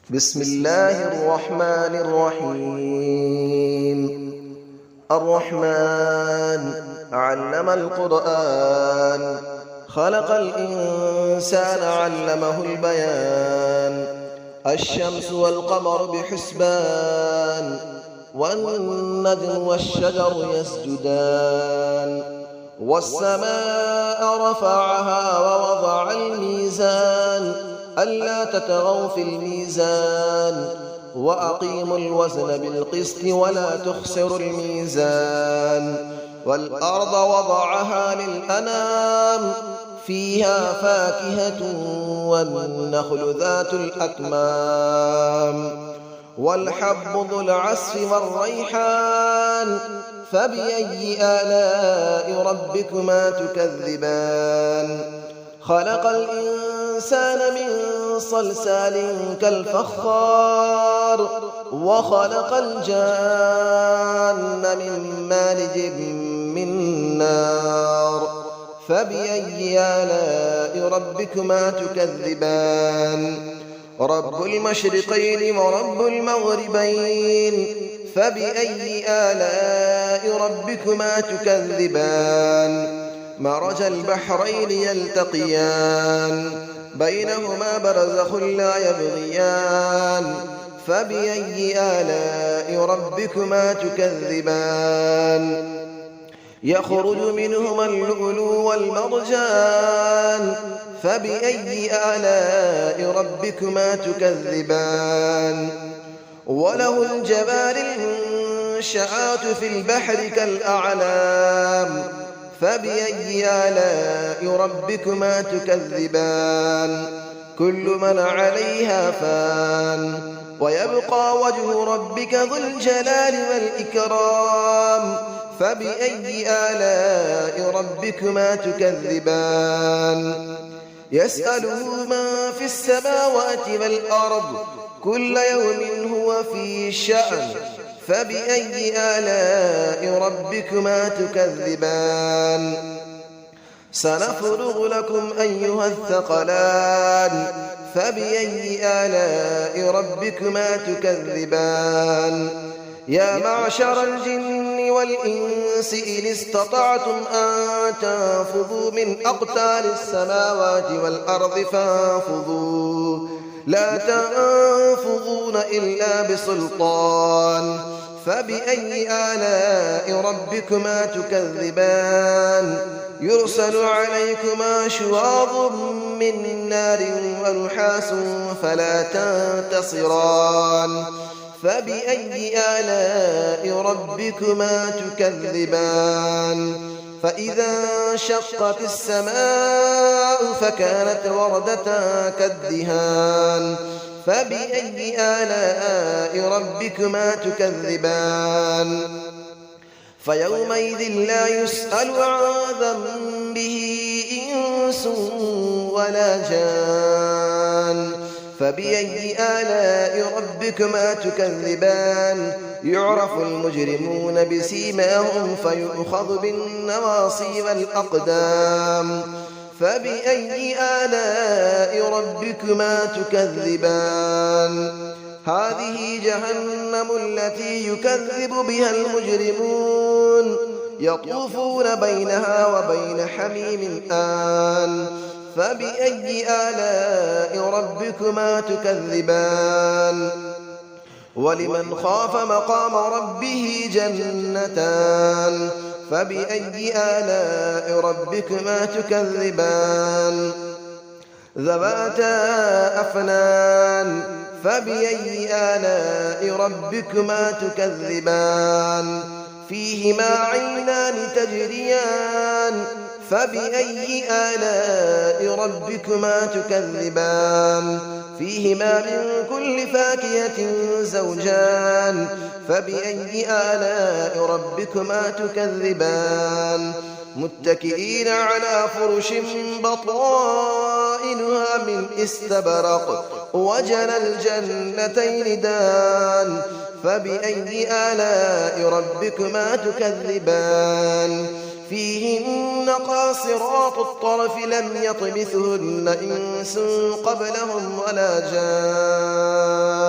بسم الله الرحمن الرحيم. الرحمن علم القرآن، خلق الإنسان علمه البيان. الشمس والقمر بحسبان، والنجم والشجر يسجدان. والسماء رفعها ووضع الميزان، ألا تطغوا في الميزان، وأقيموا الوزن بالقسط ولا تخسروا الميزان. والأرض وضعها للأنام، فيها فاكهة والنخل ذات الأكمام. والحب ذو العصف والريحان، فبأي آلاء ربكما تكذبان. خلق الإنسان من صلصال كالفخار، وخلق الجان من مارج من نار. فبأي آلاء ربكما تكذبان. رب المشرقين ورب المغربين، فبأي آلاء ربكما تكذبان. مرج البحرين يلتقيان، بينهما برزخ لا يبغيان. فبأي آلاء ربكما تكذبان. يخرج منهما اللؤلؤ والمرجان، فبأي آلاء ربكما تكذبان. وله الجوار المنشآت في البحر كالأعلام، فبأي آلاء ربكما تكذبان. كل من عليها فان، ويبقى وجه ربك ذو الجلال والإكرام. فبأي آلاء ربكما تكذبان. يسأله من في السماوات والأرض، كل يوم هو في شأن. فبأي آلاء ربكما تكذبان. سنفرغ لكم أيها الثقلان، فبأي آلاء ربكما تكذبان. يا معشر الجن والإنس إن استطعتم أن تنفذوا من أقطار السماوات والأرض فانفذوا، لا تنفذون إلا بسلطان. فبأي آلاء ربكما تكذبان. يرسل عليكما شواظ من نار ونحاس فلا تنتصران. فبأي آلاء ربكما تكذبان. فإذا انشقت السماء فكانت وردة كالدهان. فبأي آلاء ربكما تكذبان. فيومئذ لا يسأل عن ذنبه إنس ولا جان. فبأي آلاء ربكما تكذبان. يعرف المجرمون بسيماهم فيؤخذ بالنواصي والأقدام. فبأي آلاء ربكما تكذبان. هذه جهنم التي يكذب بها المجرمون، يطوفون بينها وبين حميم آن. فبأي آلاء ربكما تكذبان. ولمن خاف مقام ربه جنتان. فبأي آلاء ربكما تكذبان. ذواتا أفنان. فبأي آلاء ربكما تكذبان. فيهما عينان تجريان. فبأي آلاء ربكما تكذبان. فيهما من كل فاكهة زوجان. فبأي آلاء ربكما تكذبان. متكئين على فرش بطائنها من استبرق، وجنى الجنتين دان. فبأي آلاء ربكما تكذبان. فيهن قاصرات الطرف لم يطمثهن إنس قبلهم ولا جان.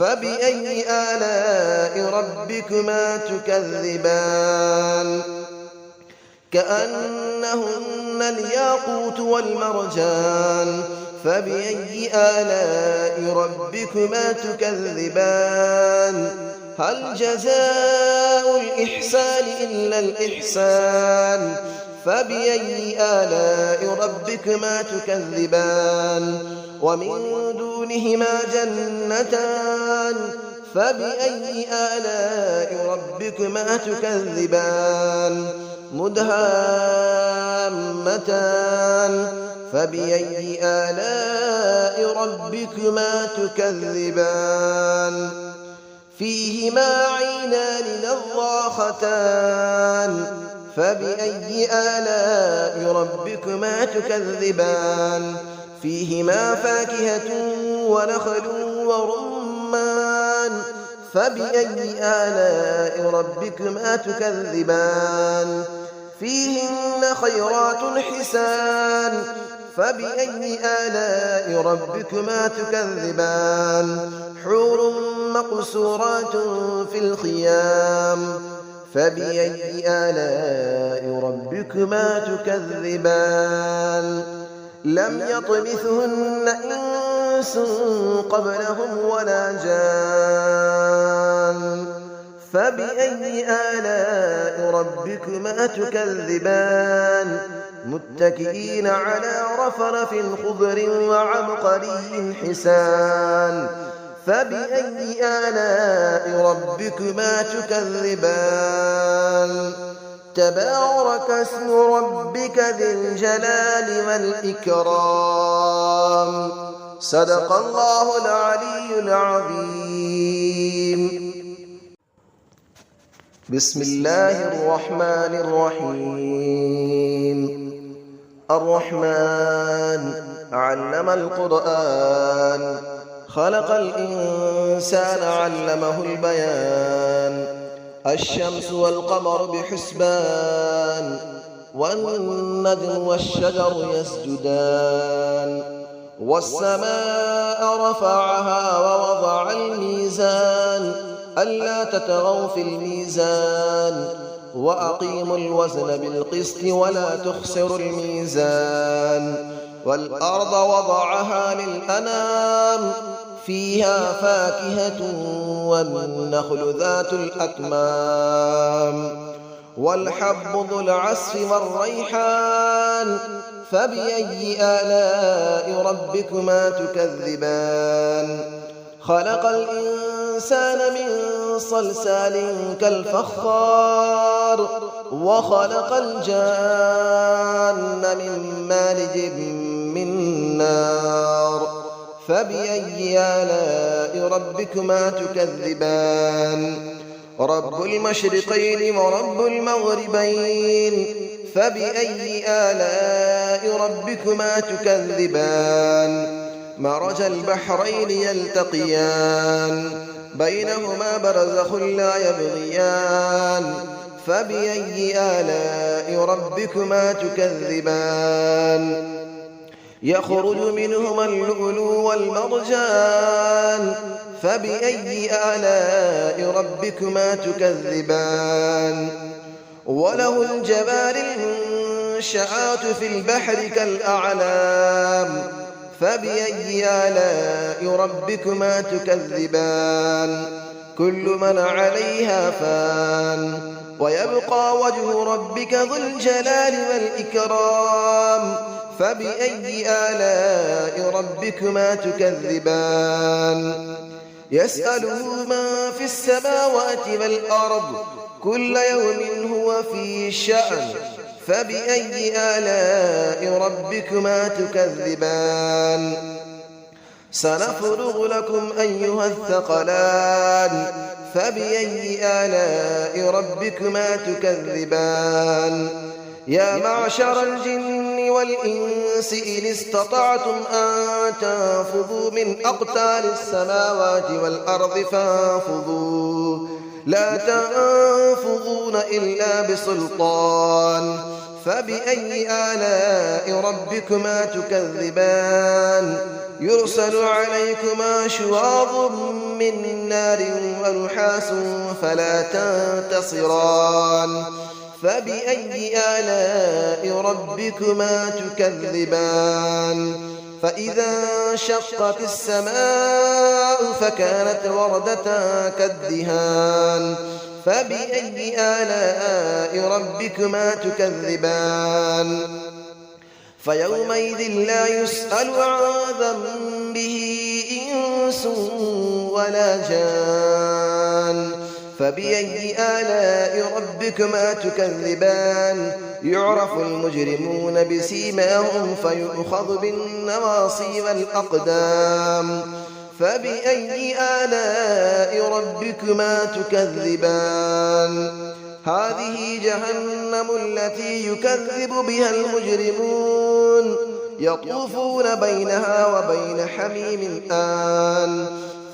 فبأي آلاء ربكما تكذبان كأنهن الياقوت والمرجان فبأي آلاء ربكما تكذبان هل جزاء الإحسان إلا الإحسان فبأي آلاء ربكما تكذبان ومن دونهما جنتان فبأي آلاء ربكما تكذبان مدهامتان فبأي آلاء ربكما تكذبان فيهما عينان نضاختان فبأي آلاء ربكما تكذبان فيهما فاكهة ونخل ورمان فبأي آلاء ربكما تكذبان فيهن خيرات حسان فبأي آلاء ربكما تكذبان حور مقصورات في الخيام فبأي آلاء ربكما تكذبان لم يطمثهن إنس قبلهم ولا جان فبأي آلاء ربكما تكذبان متكئين على رفرف خضر وعبقري حسان فبأي آلاء ربكما تكذبان تبارك اسم ربك ذي الجلال والإكرام صدق الله العلي العظيم بسم الله الرحمن الرحيم الرحمن علم القرآن خلق الإنسان علمه البيان الشمس والقمر بحسبان والنجم والشجر يسجدان والسماء رفعها ووضع الميزان ألا تطغوا في الميزان وأقيموا الوزن بالقسط ولا تخسروا الميزان والأرض وضعها للأنام فيها فاكهة والنخل ذات الأكمام والحب ذو العصف والريحان فبأي آلاء ربكما تكذبان خلق الإنسان من صلصال كالفخار وخلق الجان من مارج من نار فبأي آلاء ربكما تكذبان رب المشرقين ورب المغربين فبأي آلاء ربكما تكذبان مرج البحرين يلتقيان بينهما برزخ لا يبغيان فبأي آلاء ربكما تكذبان يخرج منهما اللؤلؤ والمرجان فبأي آلاء ربكما تكذبان وله الجبال المنشآت في البحر كالأعلام فبأي آلاء ربكما تكذبان كل من عليها فان ويبقى وجه ربك ذو الجلال والإكرام فبأي آلاء ربكما تكذبان يسأله من في السماوات والأرض كل يوم هو في شأن فبأي آلاء ربكما تكذبان سنفرغ لكم أيها الثقلان فبأي آلاء ربكما تكذبان يا معشر الجن والإنس إن استطعتم أن تنفذوا من أقطار السماوات والأرض فانفذوا لا تنفذون إلا بسلطان فبأي آلاء ربكما تكذبان يرسل عليكما شواظ من نار ونحاس فلا تنتصران فبأي آلاء ربكما تكذبان فإذا انشقت السماء فكانت وردة كالدهان فبأي آلاء ربكما تكذبان فيومئذ لا يسأل عن ذنبه إنس ولا جان فبأي آلاء ربكما تكذبان يعرف المجرمون بسيماهم فيؤخذ بالنواصي والأقدام فبأي آلاء ربكما تكذبان هذه جهنم التي يكذب بها المجرمون يطوفون بينها وبين حميم آن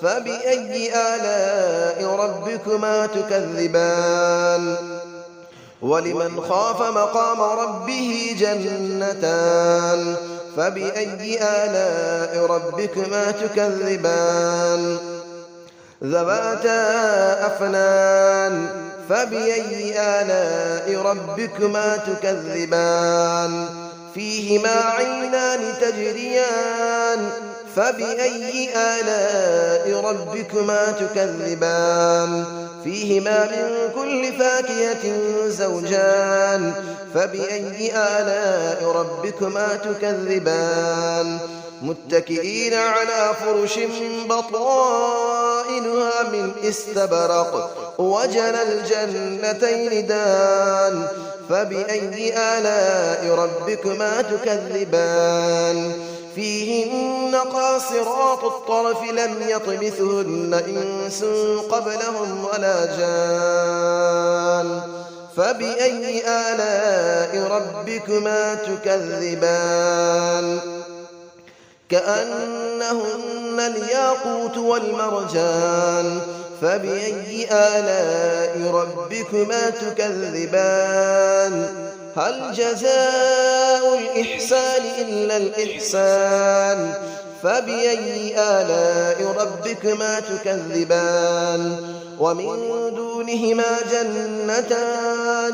فبأي آلاء ربكما تكذبان ولمن خاف مقام ربه جنتان فبأي آلاء ربكما تكذبان ذواتا أفنان فبأي آلاء ربكما تكذبان فيهما عينان تجريان فبأي آلاء ربكما تكذبان فيهما من كل فاكهة زوجان فبأي آلاء ربكما تكذبان متكئين على فرش بطائنها من استبرق وجنى الجنتين دان فبأي آلاء ربكما تكذبان فيهن قاصرات الطرف لم يطمثهن إنس قبلهم ولا جان فبأي آلاء ربكما تكذبان كأنهن الياقوت والمرجان فبأي آلاء ربكما تكذبان هل جزاء الإحسان إلا الإحسان فبأي آلاء ربكما تكذبان ومن دونهما جنتان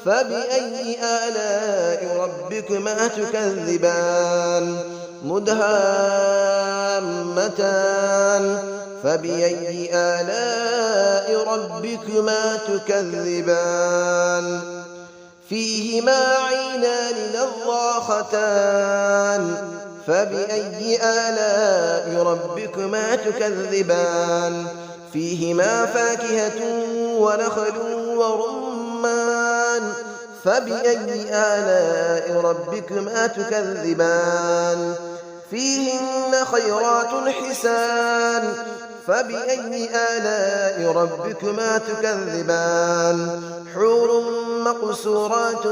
فبأي آلاء ربكما تكذبان مدهامتان فبأي آلاء ربكما تكذبان فيهما عينان نضاختان فبأي آلاء ربكما تكذبان فيهما فاكهة ونخل ورمان فبأي آلاء ربكما تكذبان فيهن خيرات حسان فبأي آلاء ربكما تكذبان حور مقصورات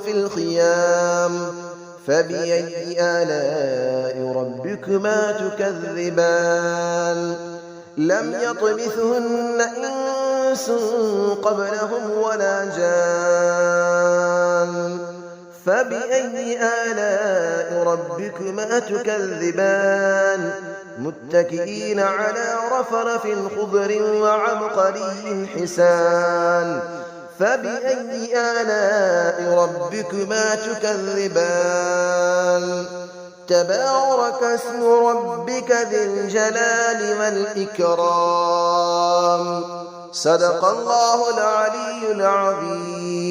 في الخيام فبأي آلاء ربكما تكذبان لم يطمثهن إنس قبلهم ولا جان فبأي آلاء ربكما تكذبان متكئين على رفرف خضر وعبقري حسان فبأي آلاء ربكما تكذبان تبارك اسم ربك ذي الجلال والإكرام صدق الله العلي العظيم.